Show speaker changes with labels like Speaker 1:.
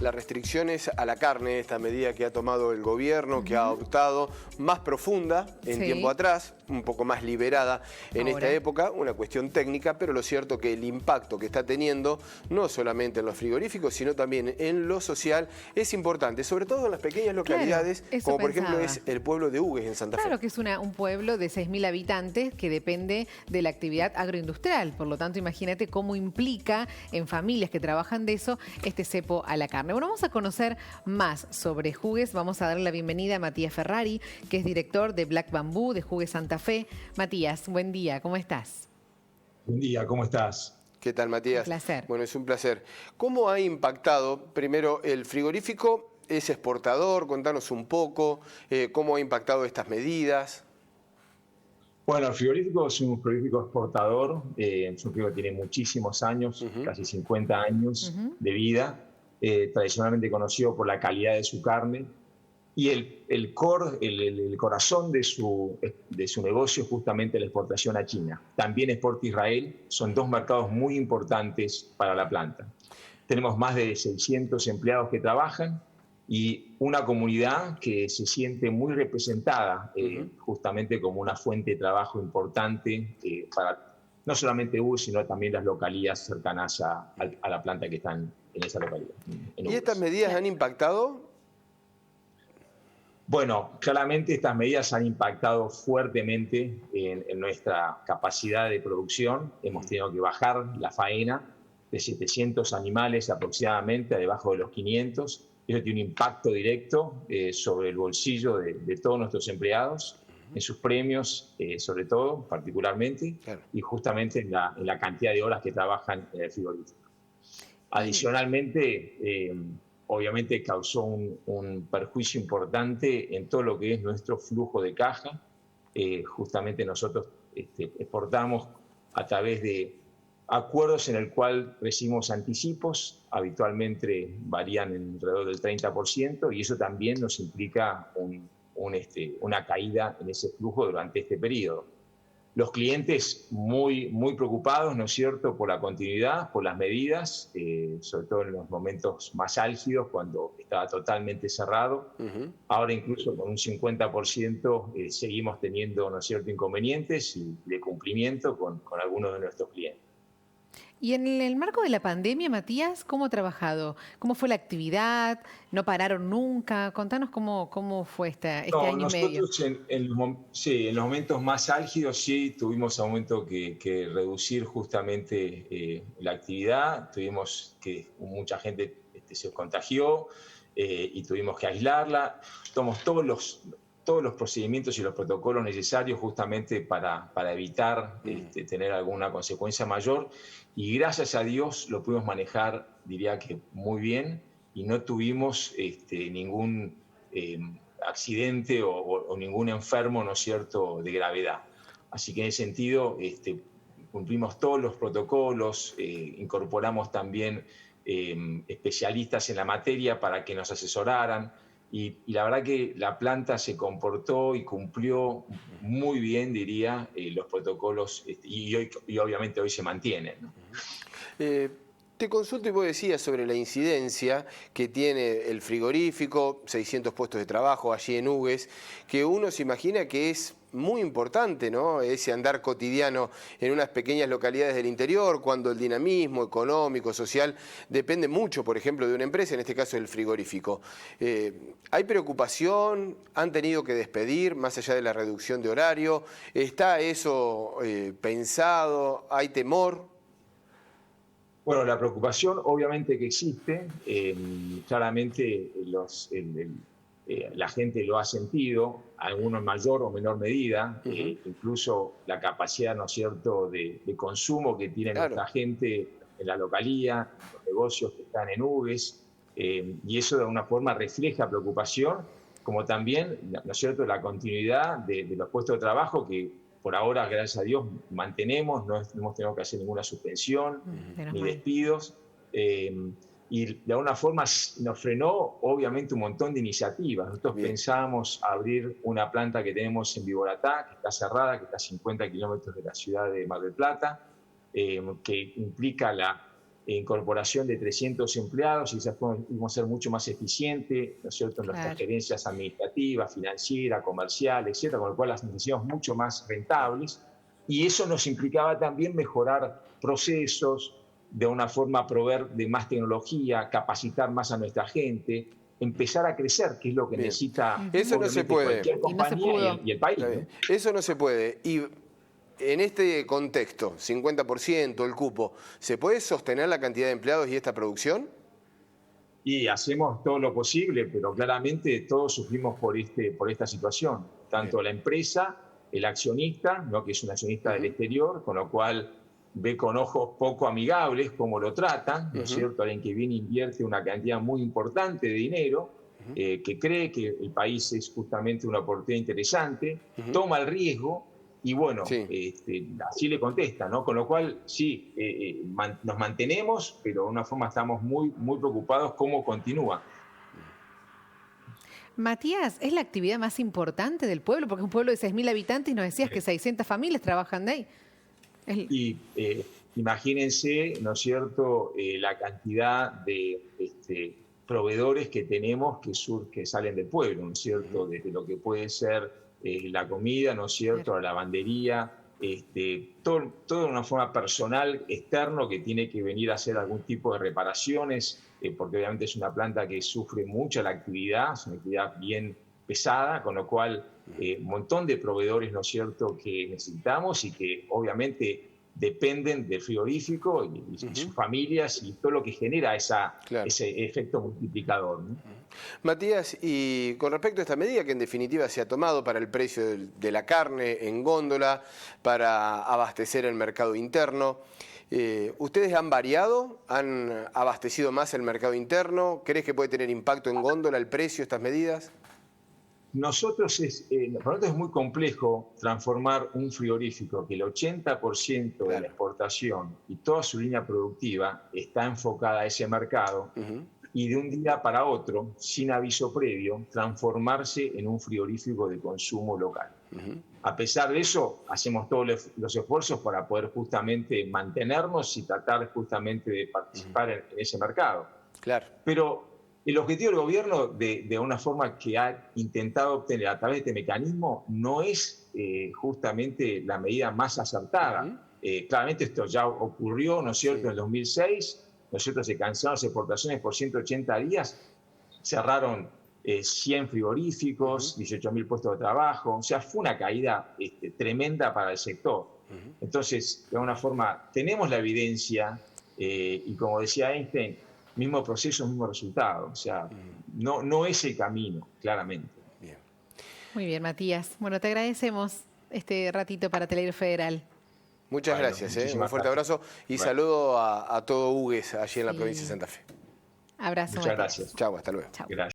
Speaker 1: las restricciones a la carne, esta medida que ha tomado el gobierno, que ha adoptado, más profunda en tiempo atrás, un poco más liberada en esta época, una cuestión técnica, pero lo cierto que el impacto que está teniendo, no solamente en los frigoríficos, sino también en lo social, es importante, sobre todo en las pequeñas localidades, como por ejemplo es el pueblo de Hugues en Santa Fe.
Speaker 2: Claro que es un pueblo de 6.000 habitantes que depende de la actividad agroindustrial, por lo tanto imagínate cómo implica en familias que trabajan de eso este cepo a la carne. Bueno, vamos a conocer más sobre Hugues, vamos a darle la bienvenida a Matías Ferrari, que es director de Black Bamboo de Hugues Santa Fe. Matías, buen día, ¿cómo estás?
Speaker 3: Buen día, ¿cómo estás?
Speaker 1: ¿Qué tal, Matías?
Speaker 2: Un placer.
Speaker 1: Bueno, es un placer. ¿Cómo ha impactado, primero, el frigorífico? ¿Es exportador? Contanos un poco cómo ha impactado estas medidas.
Speaker 3: Bueno, el frigorífico es un frigorífico exportador, es un frigorífico que tiene muchísimos años, casi 50 años de vida, tradicionalmente conocido por la calidad de su carne, y el corazón de su negocio es justamente la exportación a China. También exporta a Israel, son dos mercados muy importantes para la planta. Tenemos más de 600 empleados que trabajan, y una comunidad que se siente muy representada justamente como una fuente de trabajo importante para no solamente Hugues, sino también las localías cercanas a la planta que están en esa localidad.
Speaker 1: ¿Y estas medidas han impactado?
Speaker 3: Bueno, claramente estas medidas han impactado fuertemente en nuestra capacidad de producción. Hemos tenido que bajar la faena de 700 animales aproximadamente a debajo de los 500. Eso tiene un impacto directo sobre el bolsillo de todos nuestros empleados, en sus premios, sobre todo, particularmente, y justamente en la cantidad de horas que trabajan en el frigorífico. Adicionalmente, obviamente causó un perjuicio importante en todo lo que es nuestro flujo de caja. Justamente nosotros exportamos a través de acuerdos en el cual recibimos anticipos, habitualmente varían en alrededor del 30%, y eso también nos implica una caída en ese flujo durante este periodo. Los clientes muy preocupados, ¿no es cierto?, por la continuidad, por las medidas, sobre todo en los momentos más álgidos, cuando estaba totalmente cerrado. Ahora incluso con un 50% seguimos teniendo, ¿no es cierto?, inconvenientes y de cumplimiento con algunos de nuestros clientes.
Speaker 2: Y en el marco de la pandemia, Matías, ¿cómo ha trabajado? ¿Cómo fue la actividad? ¿No pararon nunca? Contanos cómo fue este año y medio.
Speaker 3: Nosotros en los momentos más álgidos sí tuvimos a un momento que reducir justamente la actividad. Tuvimos que mucha gente se contagió y tuvimos que aislarla. Tomamos todos los procedimientos y los protocolos necesarios justamente para evitar tener alguna consecuencia mayor, y gracias a Dios lo pudimos manejar, diría que muy bien, y no tuvimos ningún accidente o ningún enfermo, ¿no es cierto?, de gravedad. Así que en ese sentido cumplimos todos los protocolos, incorporamos también especialistas en la materia para que nos asesoraran. Y la verdad que la planta se comportó y cumplió muy bien, diría, los protocolos, y obviamente hoy se mantienen, ¿no?
Speaker 1: Te consulto, y vos decías sobre la incidencia que tiene el frigorífico, 600 puestos de trabajo allí en Hugues, que uno se imagina que es muy importante, ¿no?, ese andar cotidiano en unas pequeñas localidades del interior, cuando el dinamismo económico, social, depende mucho, por ejemplo, de una empresa, en este caso el frigorífico. ¿Hay preocupación? ¿Han tenido que despedir, más allá de la reducción de horario? ¿Está eso pensado? ¿Hay temor?
Speaker 3: Bueno, la preocupación obviamente que existe, claramente la gente lo ha sentido, algunos en mayor o menor medida, incluso la capacidad, ¿no es cierto?, de consumo que tiene nuestra gente en la localía, los negocios que están en Hugues, y eso de alguna forma refleja preocupación, como también, ¿no es cierto?, la continuidad de los puestos de trabajo que por ahora, gracias a Dios, mantenemos, no hemos tenido que hacer ninguna suspensión ni despidos. Y de alguna forma nos frenó, obviamente, un montón de iniciativas. Nosotros pensábamos abrir una planta que tenemos en Viboratá, que está cerrada, que está a 50 kilómetros de la ciudad de Mar del Plata, que implica incorporación de 300 empleados y quizás podemos ser mucho más eficientes, ¿no es cierto?, en nuestras gerencias administrativas, financieras, comerciales, etcétera, con lo cual las necesitamos mucho más rentables. Y eso nos implicaba también mejorar procesos, de una forma proveer de más tecnología, capacitar más a nuestra gente, empezar a crecer, que es lo que necesita
Speaker 1: eso no se puede.
Speaker 3: Cualquier compañía y el país, ¿no?
Speaker 1: Eso no se puede. Y en este contexto, 50% el cupo, ¿se puede sostener la cantidad de empleados y esta producción?
Speaker 3: Y hacemos todo lo posible, pero claramente todos sufrimos por esta situación. Tanto la empresa, el accionista, ¿no?, que es un accionista del exterior, con lo cual ve con ojos poco amigables cómo lo tratan, ¿no es cierto? Alguien que viene e invierte una cantidad muy importante de dinero, que cree que el país es justamente una oportunidad interesante, toma el riesgo y bueno, así le contesta, ¿no? Con lo cual, sí, nos mantenemos, pero de una forma estamos muy, muy preocupados cómo continúa.
Speaker 2: Matías, ¿es la actividad más importante del pueblo? Porque es un pueblo de 6.000 habitantes y nos decías que 600 familias trabajan de ahí.
Speaker 3: Y imagínense, ¿no es cierto?, la cantidad de proveedores que tenemos que salen del pueblo, ¿no es cierto?, desde lo que puede ser la comida, ¿no es cierto?, la lavandería, todo de una forma personal, externo, que tiene que venir a hacer algún tipo de reparaciones, porque obviamente es una planta que sufre mucho la actividad, es una actividad bien pesada, con lo cual un montón de proveedores, ¿no es cierto?, que necesitamos y que obviamente dependen del frigorífico y sus familias y todo lo que genera ese efecto multiplicador, ¿no?
Speaker 1: Matías, y con respecto a esta medida que en definitiva se ha tomado para el precio de la carne en góndola, para abastecer el mercado interno, ¿ustedes han variado? ¿Han abastecido más el mercado interno? ¿Crees que puede tener impacto en góndola el precio, estas medidas?
Speaker 3: Para nosotros es muy complejo transformar un frigorífico que el 80% de la exportación y toda su línea productiva está enfocada a ese mercado y de un día para otro, sin aviso previo, transformarse en un frigorífico de consumo local. A pesar de eso, hacemos todos los esfuerzos para poder justamente mantenernos y tratar justamente de participar en ese mercado.
Speaker 1: Claro.
Speaker 3: Pero el objetivo del gobierno, de una forma que ha intentado obtener a través de este mecanismo, no es justamente la medida más acertada. Claramente esto ya ocurrió, ¿no es cierto?, en el 2006, ¿no es cierto?, se cancelaron las exportaciones por 180 días, cerraron 100 frigoríficos, 18.000 puestos de trabajo, o sea, fue una caída tremenda para el sector. Entonces, de alguna forma, tenemos la evidencia y como decía Einstein, mismo proceso, mismo resultado. O sea, no es el camino, claramente.
Speaker 1: Bien.
Speaker 2: Muy bien, Matías. Bueno, te agradecemos este ratito para Teleiro Federal.
Speaker 1: Muchas gracias. Un fuerte abrazo y saludo a todo Hugues allí en la provincia de Santa Fe.
Speaker 2: Abrazo.
Speaker 3: Muchas gracias.
Speaker 1: Chau, hasta luego.
Speaker 2: Chau.
Speaker 3: Gracias.